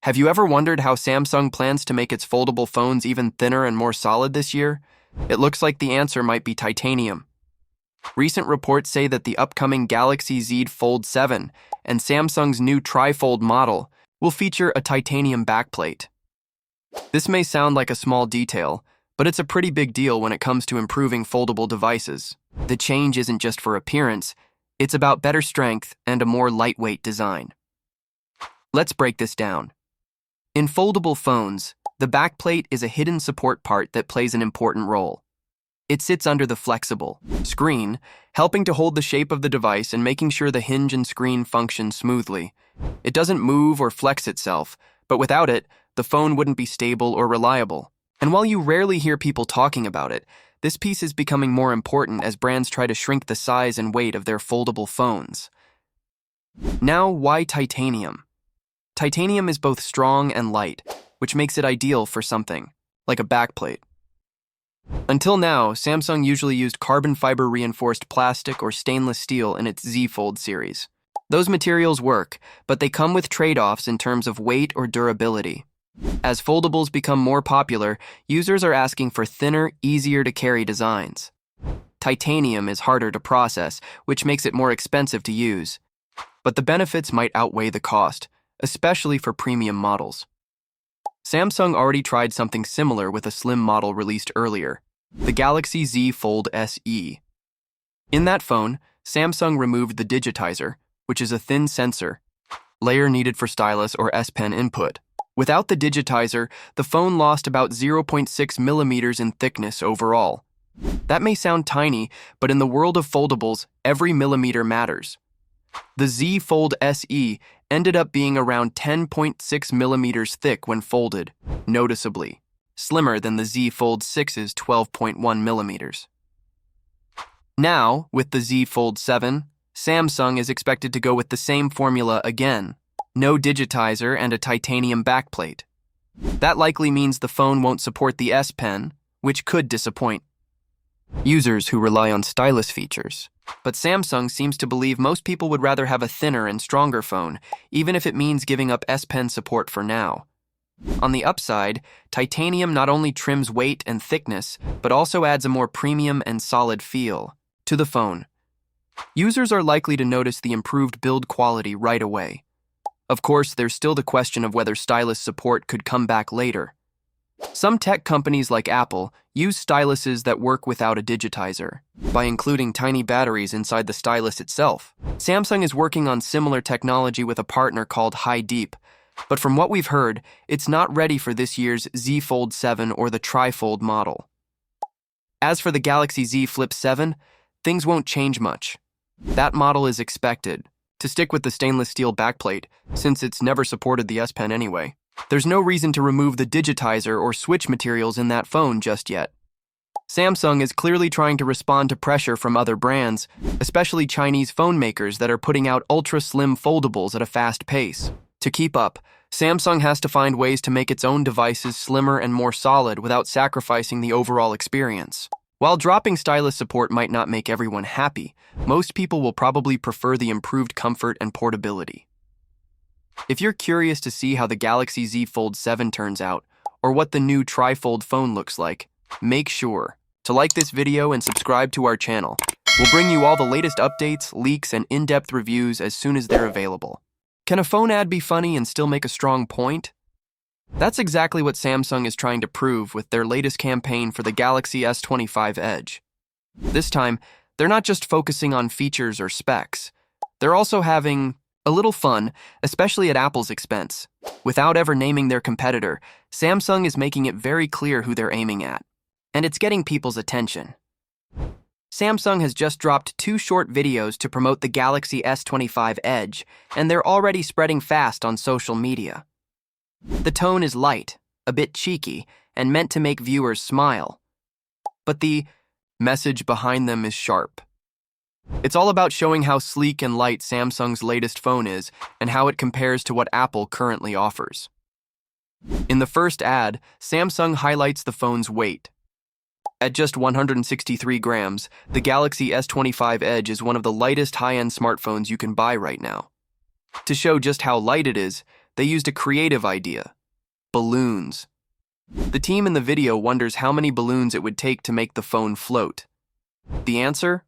Have you ever wondered how Samsung plans to make its foldable phones even thinner and more solid this year? It looks like the answer might be titanium. Recent reports say that the upcoming Galaxy Z Fold 7 and Samsung's new Tri-Fold model will feature a titanium backplate. This may sound like a small detail, but it's a pretty big deal when it comes to improving foldable devices. The change isn't just for appearance, it's about better strength and a more lightweight design. Let's break this down. In foldable phones, the backplate is a hidden support part that plays an important role. It sits under the flexible screen, helping to hold the shape of the device and making sure the hinge and screen function smoothly. It doesn't move or flex itself, but without it, the phone wouldn't be stable or reliable. And while you rarely hear people talking about it, this piece is becoming more important as brands try to shrink the size and weight of their foldable phones. Now, why titanium? Titanium is both strong and light, which makes it ideal for something like a backplate. Until now, Samsung usually used carbon fiber reinforced plastic or stainless steel in its Z Fold series. Those materials work, but they come with trade-offs in terms of weight or durability. As foldables become more popular, users are asking for thinner, easier-to-carry designs. Titanium is harder to process, which makes it more expensive to use. But the benefits might outweigh the cost, especially for premium models. Samsung already tried something similar with a slim model released earlier, the Galaxy Z Fold SE. In that phone, Samsung removed the digitizer, which is a thin sensor layer needed for stylus or S Pen input. Without the digitizer, the phone lost about 0.6 millimeters in thickness overall. That may sound tiny, but in the world of foldables, every millimeter matters. The Z Fold SE ended up being around 10.6 millimeters thick when folded, noticeably slimmer than the Z Fold 6's 12.1 millimeters. Now, with the Z Fold 7, Samsung is expected to go with the same formula again. No digitizer and a titanium backplate. That likely means the phone won't support the S Pen, which could disappoint users who rely on stylus features. But Samsung seems to believe most people would rather have a thinner and stronger phone, even if it means giving up S Pen support for now. On the upside, titanium not only trims weight and thickness, but also adds a more premium and solid feel to the phone. Users are likely to notice the improved build quality right away. Of course, there's still the question of whether stylus support could come back later. Some tech companies like Apple use styluses that work without a digitizer, by including tiny batteries inside the stylus itself. Samsung is working on similar technology with a partner called Deep, but from what we've heard, it's not ready for this year's Z Fold 7 or the Tri-Fold model. As for the Galaxy Z Flip 7, things won't change much. That model is expected to stick with the stainless steel backplate, since it's never supported the S Pen anyway. There's no reason to remove the digitizer or switch materials in that phone just yet. Samsung is clearly trying to respond to pressure from other brands, especially Chinese phone makers that are putting out ultra-slim foldables at a fast pace. To keep up, Samsung has to find ways to make its own devices slimmer and more solid without sacrificing the overall experience. While dropping stylus support might not make everyone happy, most people will probably prefer the improved comfort and portability. If you're curious to see how the Galaxy Z Fold 7 turns out, or what the new Tri-Fold phone looks like, make sure to like this video and subscribe to our channel. We'll bring you all the latest updates, leaks, and in-depth reviews as soon as they're available. Can a phone ad be funny and still make a strong point? That's exactly what Samsung is trying to prove with their latest campaign for the Galaxy S25 Edge. This time, they're not just focusing on features or specs. They're also having a little fun, especially at Apple's expense. Without ever naming their competitor, Samsung is making it very clear who they're aiming at. And it's getting people's attention. Samsung has just dropped 2 short videos to promote the Galaxy S25 Edge, and they're already spreading fast on social media. The tone is light, a bit cheeky, and meant to make viewers smile. But the message behind them is sharp. It's all about showing how sleek and light Samsung's latest phone is and how it compares to what Apple currently offers. In the first ad, Samsung highlights the phone's weight. At just 163 grams, the Galaxy S25 Edge is one of the lightest high-end smartphones you can buy right now. To show just how light it is, They used a creative idea: balloons. The team in the video wonders how many balloons it would take to make the phone float. The answer?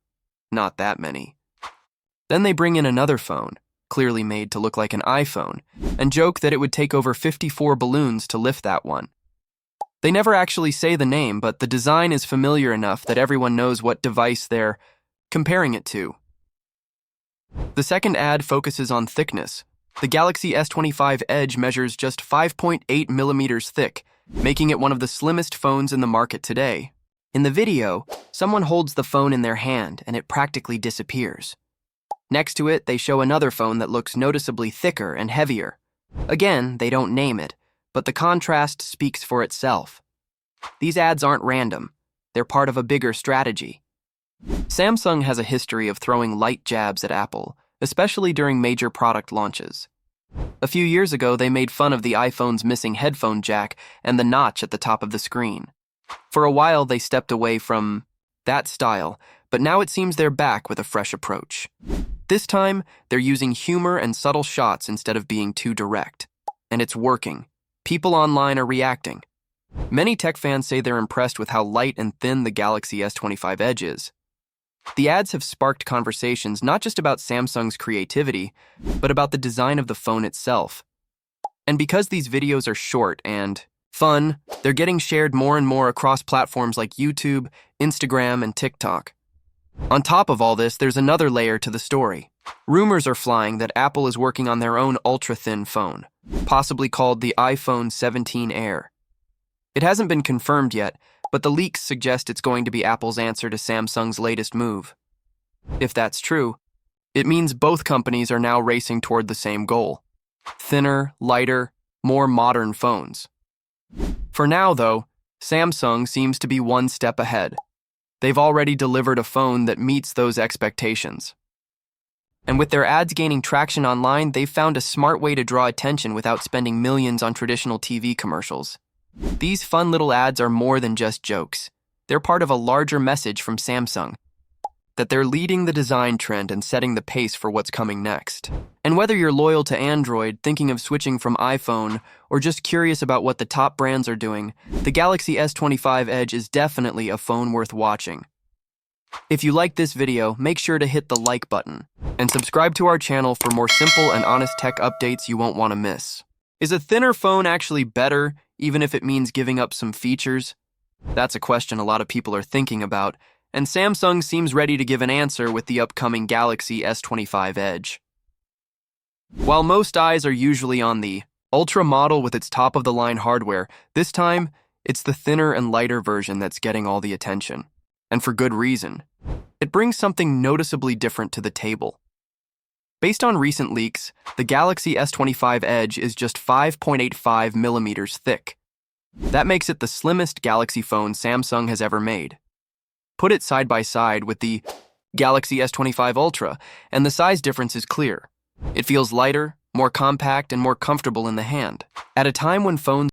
Not that many. Then they bring in another phone, clearly made to look like an iPhone, and joke that it would take over 54 balloons to lift that one. They never actually say the name, but the design is familiar enough that everyone knows what device they're comparing it to. The second ad focuses on thickness. The Galaxy S25 Edge measures just 5.8 millimeters thick, making it one of the slimmest phones in the market today. In the video, someone holds the phone in their hand and it practically disappears. Next to it, they show another phone that looks noticeably thicker and heavier. Again, they don't name it, but the contrast speaks for itself. These ads aren't random. They're part of a bigger strategy. Samsung has a history of throwing light jabs at Apple, especially during major product launches. A few years ago, they made fun of the iPhone's missing headphone jack and the notch at the top of the screen. For a while, they stepped away from that style, but now it seems they're back with a fresh approach. This time, they're using humor and subtle shots instead of being too direct. And it's working. People online are reacting. Many tech fans say they're impressed with how light and thin the Galaxy S25 Edge is. The ads have sparked conversations not just about Samsung's creativity, but about the design of the phone itself. And because these videos are short and fun, they're getting shared more and more across platforms like YouTube, Instagram, and TikTok. On top of all this, there's another layer to the story. Rumors are flying that Apple is working on their own ultra-thin phone, possibly called the iPhone 17 Air. It hasn't been confirmed yet, but the leaks suggest it's going to be Apple's answer to Samsung's latest move. If that's true, it means both companies are now racing toward the same goal: thinner, lighter, more modern phones. For now, though, Samsung seems to be one step ahead. They've already delivered a phone that meets those expectations. And with their ads gaining traction online, they've found a smart way to draw attention without spending millions on traditional TV commercials. These fun little ads are more than just jokes. They're part of a larger message from Samsung, that they're leading the design trend and setting the pace for what's coming next. And whether you're loyal to Android, thinking of switching from iPhone, or just curious about what the top brands are doing, the Galaxy S25 Edge is definitely a phone worth watching. If you liked this video, make sure to hit the like button and subscribe to our channel for more simple and honest tech updates you won't want to miss. Is a thinner phone actually better, even if it means giving up some features? That's a question a lot of people are thinking about, and Samsung seems ready to give an answer with the upcoming Galaxy S25 Edge. While most eyes are usually on the Ultra model with its top-of-the-line hardware, this time, it's the thinner and lighter version that's getting all the attention. And for good reason. It brings something noticeably different to the table. Based on recent leaks, the Galaxy S25 Edge is just 5.85 millimeters thick. That makes it the slimmest Galaxy phone Samsung has ever made. Put it side by side with the Galaxy S25 Ultra, and the size difference is clear. It feels lighter, more compact, and more comfortable in the hand. At a time when phones